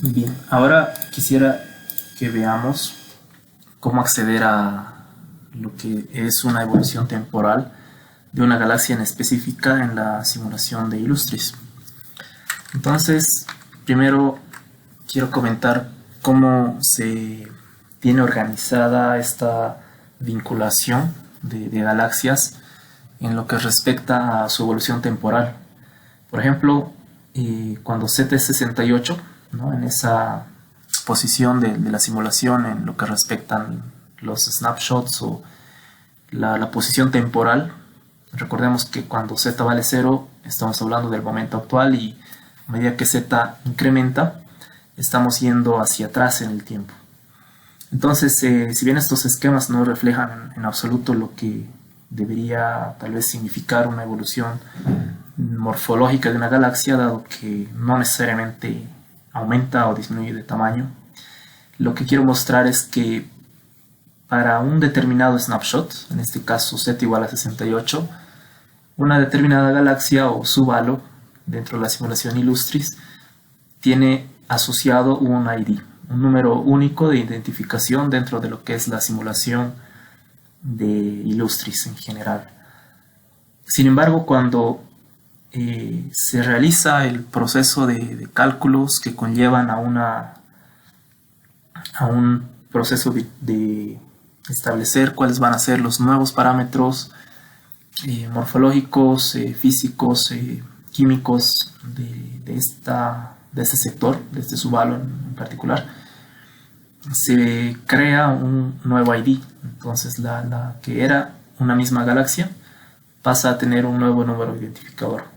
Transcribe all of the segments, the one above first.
Bien, ahora quisiera que veamos cómo acceder a lo que es una evolución temporal de una galaxia en específica en la simulación de Illustris. Entonces, primero quiero comentar cómo se tiene organizada esta vinculación de galaxias en lo que respecta a su evolución temporal. Por ejemplo, cuando Z es 68, ¿no? En esa posición de la simulación en lo que respectan los snapshots o la posición temporal, recordemos que cuando Z vale 0 estamos hablando del momento actual, y a medida que Z incrementa estamos yendo hacia atrás en el tiempo. Entonces, si bien estos esquemas no reflejan en absoluto lo que debería tal vez significar una evolución morfológica de una galaxia, dado que no necesariamente aumenta o disminuye de tamaño, lo que quiero mostrar es que para un determinado snapshot, en este caso Z igual a 68, una determinada galaxia o subhalo dentro de la simulación Illustris tiene asociado un ID, un número único de identificación dentro de lo que es la simulación de Illustris en general. Sin embargo, cuando se realiza el proceso de cálculos que conllevan a un proceso de establecer cuáles van a ser los nuevos parámetros morfológicos, físicos, químicos de este sector, de este subhalo en particular, se crea un nuevo ID. Entonces la que era una misma galaxia pasa a tener un nuevo número identificador,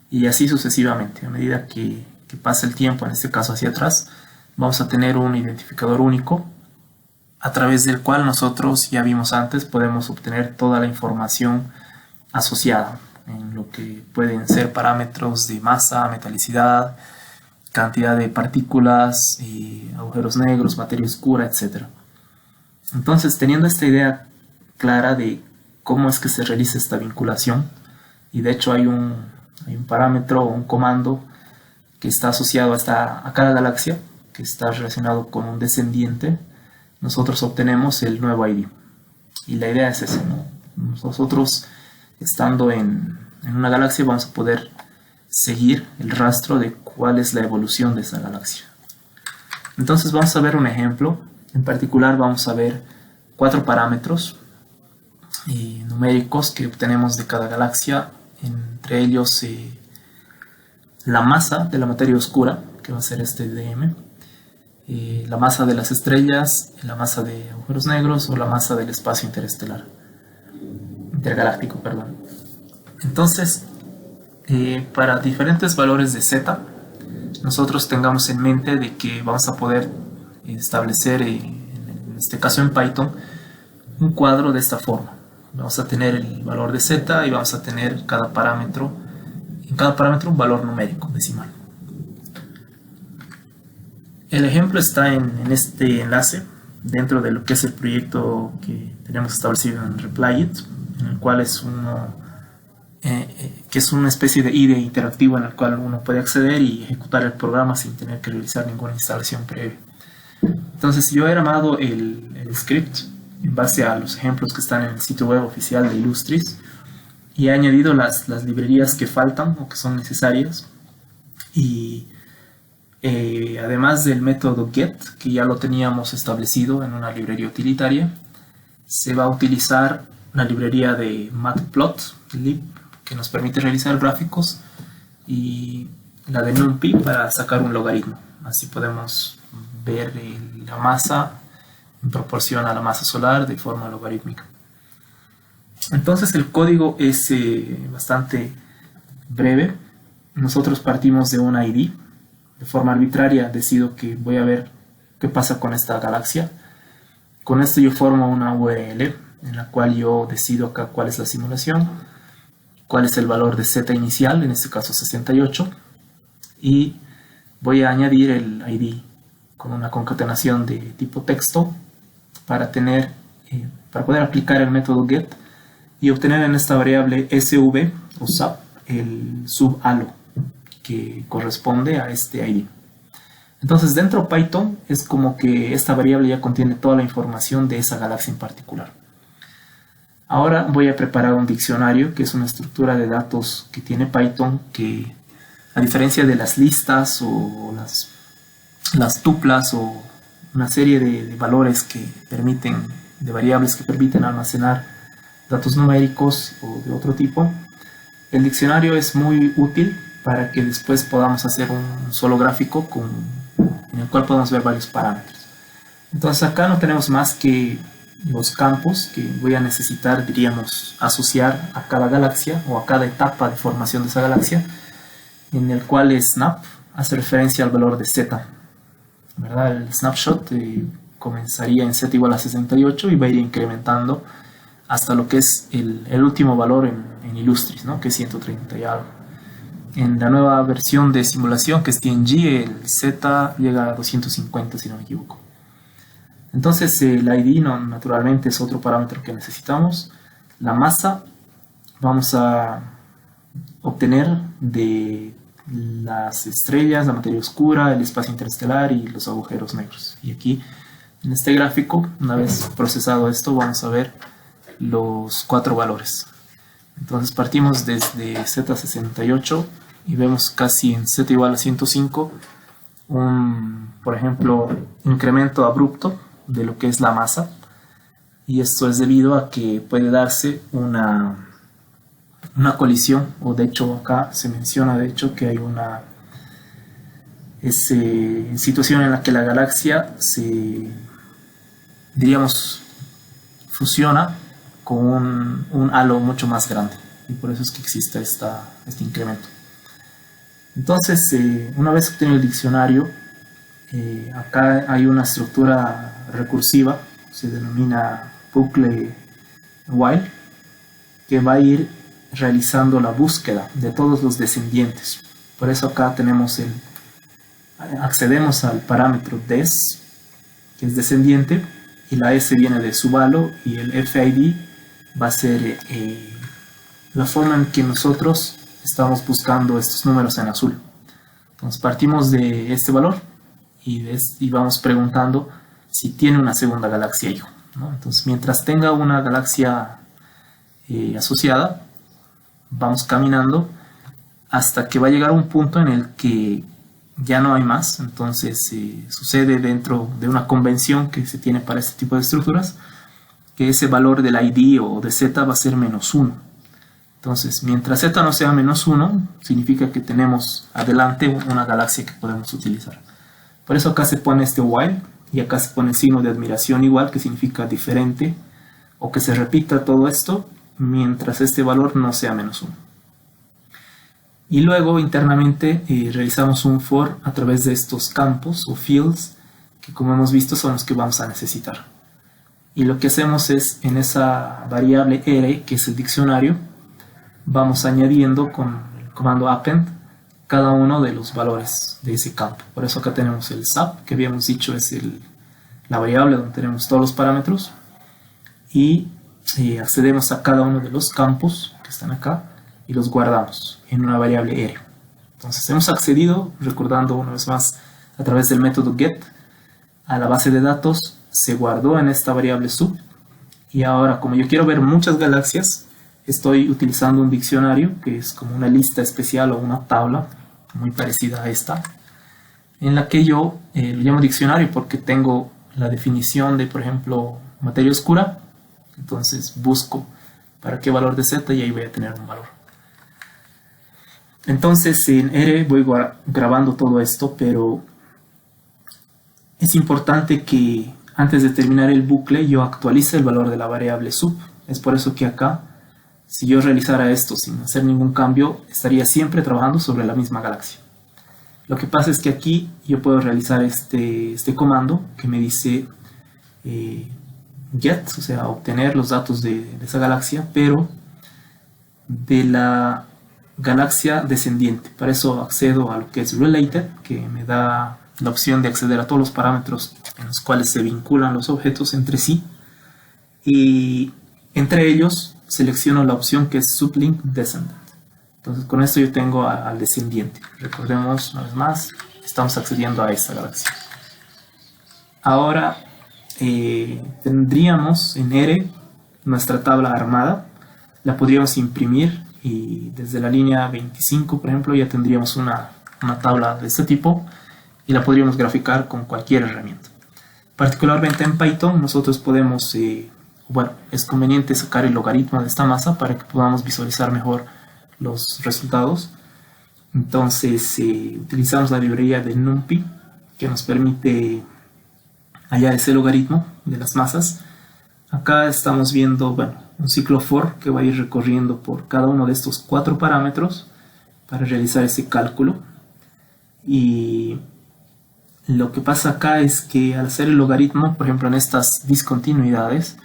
y así sucesivamente. A medida que pasa el tiempo, en este caso hacia atrás, vamos a tener un identificador único a través del cual nosotros, ya vimos antes, podemos obtener toda la información asociada en lo que pueden ser parámetros de masa, metalicidad, cantidad de partículas, agujeros negros, materia oscura, etc. Entonces, teniendo esta idea clara de cómo es que se realiza esta vinculación, y de hecho hay un parámetro o un comando que está asociado a cada galaxia, que está relacionado con un descendiente, nosotros obtenemos el nuevo ID. Y la idea es esa, ¿no? Nosotros, estando en una galaxia, vamos a poder seguir el rastro de cuál es la evolución de esa galaxia. Entonces vamos a ver un ejemplo. En particular vamos a ver 4 parámetros numéricos que obtenemos de cada galaxia. Entre ellos la masa de la materia oscura, que va a ser este DM, la masa de las estrellas, la masa de agujeros negros o la masa del espacio intergaláctico, perdón. Entonces, para diferentes valores de Z, nosotros tengamos en mente de que vamos a poder establecer, en este caso en Python, un cuadro de esta forma. Vamos a tener el valor de Z y vamos a tener en cada parámetro un valor numérico decimal. El ejemplo está en este enlace dentro de lo que es el proyecto que tenemos establecido en Replayit, en el cual es que es una especie de IDE interactivo en el cual uno puede acceder y ejecutar el programa sin tener que realizar ninguna instalación previa. Entonces yo he armado el script en base a los ejemplos que están en el sitio web oficial de Illustris, y he añadido las librerías que faltan o que son necesarias, y además del método get, que ya lo teníamos establecido en una librería utilitaria, se va a utilizar la librería de matplotlib, que nos permite realizar gráficos, y la de NumPy para sacar un logaritmo. Así podemos ver la masa en proporción a la masa solar de forma logarítmica. Entonces el código es bastante breve. Nosotros partimos de un ID. De forma arbitraria decido que voy a ver qué pasa con esta galaxia. Con esto yo formo una URL en la cual yo decido acá cuál es la simulación, cuál es el valor de Z inicial, en este caso 68, y voy a añadir el ID con una concatenación de tipo texto para poder aplicar el método get y obtener en esta variable SV o SUB el subhalo que corresponde a este ID. Entonces dentro de Python es como que esta variable ya contiene toda la información de esa galaxia en particular. Ahora voy a preparar un diccionario, que es una estructura de datos que tiene Python, que a diferencia de las listas o las tuplas o una serie de valores que permiten, de variables que permiten almacenar datos numéricos o de otro tipo, el diccionario es muy útil para que después podamos hacer un solo gráfico en el cual podamos ver varios parámetros. Entonces acá no tenemos más que los campos que voy a necesitar, diríamos, asociar a cada galaxia o a cada etapa de formación de esa galaxia, en el cual el snap hace referencia al valor de z, ¿verdad? El snapshot comenzaría en z igual a 68 y va a ir incrementando hasta lo que es el último valor en Illustris, ¿no? Que es 130 y algo. En la nueva versión de simulación, que es TNG, el z llega a 250 si no me equivoco. Entonces el ID naturalmente es otro parámetro que necesitamos. La masa vamos a obtener de las estrellas, la materia oscura, el espacio interestelar y los agujeros negros. Y aquí en este gráfico, una vez procesado esto, vamos a ver los 4 valores. Entonces partimos desde Z68 y vemos casi en Z igual a 105 por ejemplo, incremento abrupto de lo que es la masa, y esto es debido a que puede darse una colisión, o de hecho acá se menciona de hecho que hay una situación en la que la galaxia diríamos, fusiona con un halo mucho más grande, y por eso es que existe este incremento. Entonces, una vez obtenido el diccionario, acá hay una estructura recursiva, se denomina bucle while, que va a ir realizando la búsqueda de todos los descendientes. Por eso acá accedemos al parámetro des, que es descendiente, y la s viene de subhalo, y el FID va a ser la forma en que nosotros estamos buscando estos números en azul. Entonces partimos de este valor y vamos preguntando si tiene una segunda galaxia hijo, ¿no? Entonces mientras tenga una galaxia asociada, vamos caminando hasta que va a llegar un punto en el que ya no hay más. Entonces sucede dentro de una convención que se tiene para este tipo de estructuras, que ese valor del ID o de Z va a ser -1. Entonces, mientras Z no sea -1, significa que tenemos adelante una galaxia que podemos utilizar. Por eso acá se pone este while, y acá se pone el signo de admiración igual, que significa diferente, o que se repita todo esto mientras este valor no sea -1. Y luego internamente realizamos un for a través de estos campos o fields, que como hemos visto son los que vamos a necesitar. Y lo que hacemos es, en esa variable r, que es el diccionario, vamos añadiendo con el comando append cada uno de los valores de ese campo. Por eso acá tenemos el sub, que habíamos dicho es la variable donde tenemos todos los parámetros, y accedemos a cada uno de los campos que están acá y los guardamos en una variable r. Entonces hemos accedido, recordando una vez más, a través del método get a la base de datos, se guardó en esta variable sub, y ahora, como yo quiero ver muchas galaxias, estoy utilizando un diccionario que es como una lista especial o una tabla muy parecida a esta, en la que yo lo llamo diccionario porque tengo la definición de, por ejemplo, materia oscura. Entonces busco para qué valor de Z y ahí voy a tener un valor. Entonces en R voy grabando todo esto, pero es importante que antes de terminar el bucle yo actualice el valor de la variable sub. Es por eso que acá, si yo realizara esto sin hacer ningún cambio, estaría siempre trabajando sobre la misma galaxia. Lo que pasa es que aquí yo puedo realizar este comando que me dice get, o sea, obtener los datos de esa galaxia, pero de la galaxia descendiente. Para eso accedo a lo que es related, que me da la opción de acceder a todos los parámetros en los cuales se vinculan los objetos entre sí, y entre ellos selecciono la opción que es sublink descendant. Entonces con esto yo tengo al descendiente. Recordemos una vez más, estamos accediendo a esta galaxia. Ahora tendríamos en R nuestra tabla armada, la podríamos imprimir y desde la línea 25, por ejemplo, ya tendríamos una tabla de este tipo y la podríamos graficar con cualquier herramienta. Particularmente en Python nosotros podemos, bueno, es conveniente sacar el logaritmo de esta masa para que podamos visualizar mejor los resultados. Entonces utilizamos la librería de NumPy que nos permite hallar ese logaritmo de las masas. Acá estamos viendo, bueno, un ciclo for que va a ir recorriendo por cada uno de estos 4 parámetros para realizar ese cálculo. Y lo que pasa acá es que al hacer el logaritmo, por ejemplo en estas discontinuidades,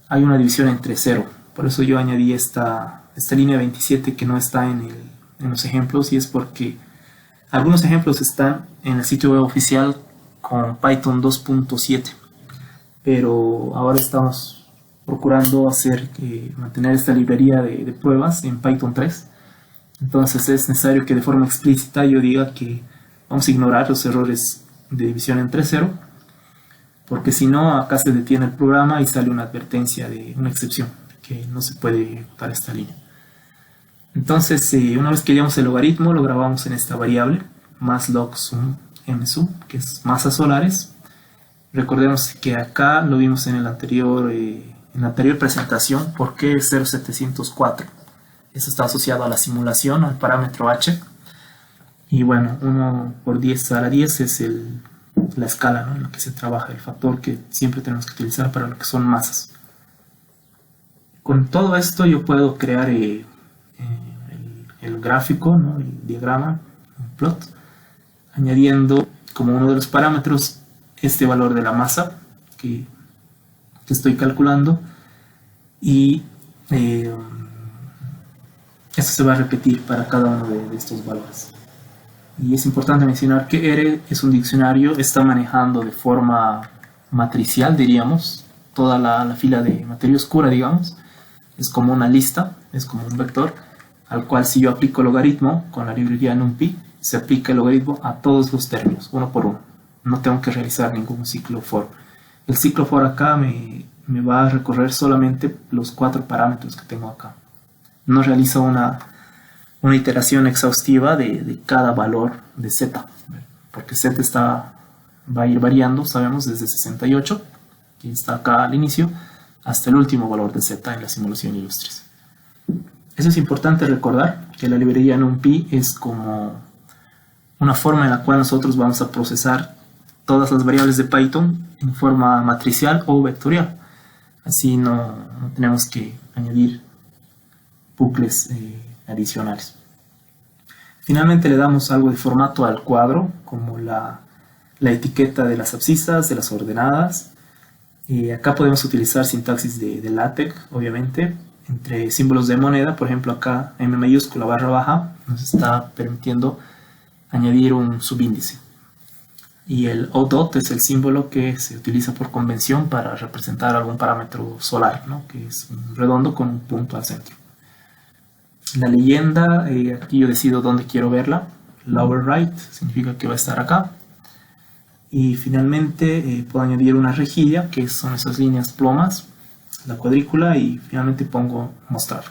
hay una división entre 0. Por eso yo añadí esta línea 27 que no está en los ejemplos, y es porque algunos ejemplos están en el sitio web oficial con Python 2.7, pero ahora estamos procurando mantener esta librería de pruebas en Python 3. Entonces es necesario que de forma explícita yo diga que vamos a ignorar los errores de división entre 0, porque si no acá se detiene el programa y sale una advertencia de una excepción, que no se puede ejecutar esta línea. Entonces una vez que hayamos el logaritmo, lo grabamos en esta variable más log sum msum, que es masas solares. Recordemos que acá lo vimos en la anterior presentación. ¿Por qué 0,704? Eso está asociado a la simulación, al parámetro h. Y bueno, 1 por 10 a la 10 es la escala, ¿no?, en la que se trabaja, el factor que siempre tenemos que utilizar para lo que son masas. Con todo esto yo puedo crear el gráfico, ¿no?, el diagrama, un plot, añadiendo como uno de los parámetros este valor de la masa que estoy calculando, y esto se va a repetir para cada uno de estos valores. Y es importante mencionar que R es un diccionario, está manejando de forma matricial, diríamos, toda la fila de materia oscura, digamos. Es como una lista, es como un vector, al cual si yo aplico logaritmo con la librería NumPy, se aplica el logaritmo a todos los términos, uno por uno. No tengo que realizar ningún ciclo for. El ciclo for acá me va a recorrer solamente los 4 parámetros que tengo acá. No realizo una iteración exhaustiva de cada valor de z, porque z va a ir variando, sabemos, desde 68, que está acá al inicio, hasta el último valor de z en la simulación Illustris. Eso es importante recordar, que la librería NumPy es como una forma en la cual nosotros vamos a procesar todas las variables de Python en forma matricial o vectorial. Así no tenemos que añadir bucles adicionales. Finalmente le damos algo de formato al cuadro, como la etiqueta de las abscisas, de las ordenadas. Acá podemos utilizar sintaxis de LaTeX, obviamente, entre símbolos de moneda. Por ejemplo, acá M mayúscula barra baja nos está permitiendo añadir un subíndice. Y el O es el símbolo que se utiliza por convención para representar algún parámetro solar, ¿no?, que es un redondo con un punto al centro. La leyenda, aquí yo decido dónde quiero verla. Lower right significa que va a estar acá. Y finalmente puedo añadir una rejilla, que son esas líneas plomas, la cuadrícula, y finalmente pongo mostrar.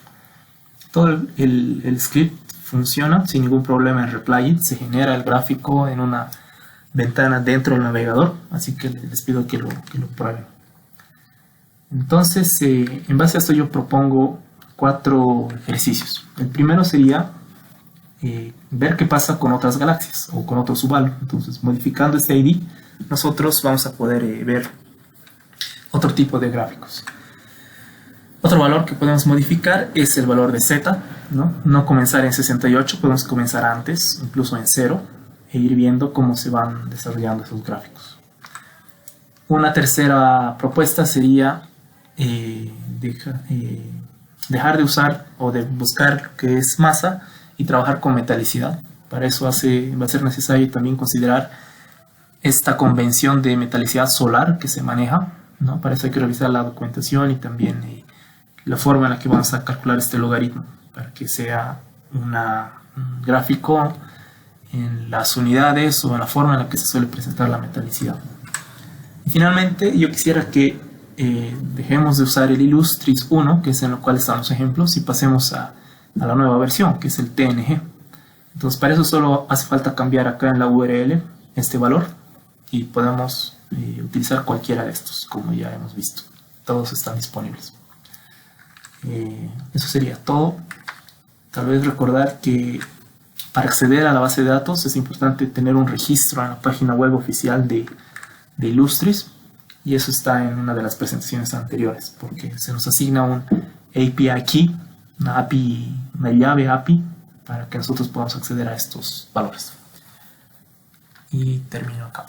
Todo el script funciona sin ningún problema en Reply. Se genera el gráfico en una ventana dentro del navegador, así que les pido que lo prueben. Entonces, en base a esto yo propongo 4 ejercicios. El primero sería ver qué pasa con otras galaxias o con otro subhalo. Entonces, modificando este ID, nosotros vamos a poder ver otro tipo de gráficos. Otro valor que podemos modificar es el valor de z, no comenzar en 68, podemos comenzar antes, incluso en 0, e ir viendo cómo se van desarrollando esos gráficos. Una tercera propuesta sería dejar de usar o de buscar lo que es masa y trabajar con metalicidad. Para eso va a ser necesario también considerar esta convención de metalicidad solar que se maneja, ¿no? Para eso hay que revisar la documentación y también la forma en la que vamos a calcular este logaritmo, para que sea un gráfico en las unidades o en la forma en la que se suele presentar la metalicidad. Y finalmente yo quisiera que dejemos de usar el Illustris 1, que es en lo cual están los ejemplos, y pasemos a la nueva versión, que es el TNG. Entonces para eso solo hace falta cambiar acá en la URL este valor y podemos utilizar cualquiera de estos, como ya hemos visto. Todos están disponibles. Eso sería todo. Tal vez recordar que para acceder a la base de datos es importante tener un registro en la página web oficial de Illustris, y eso está en una de las presentaciones anteriores, porque se nos asigna un API key, una llave API, para que nosotros podamos acceder a estos valores. Y termino acá.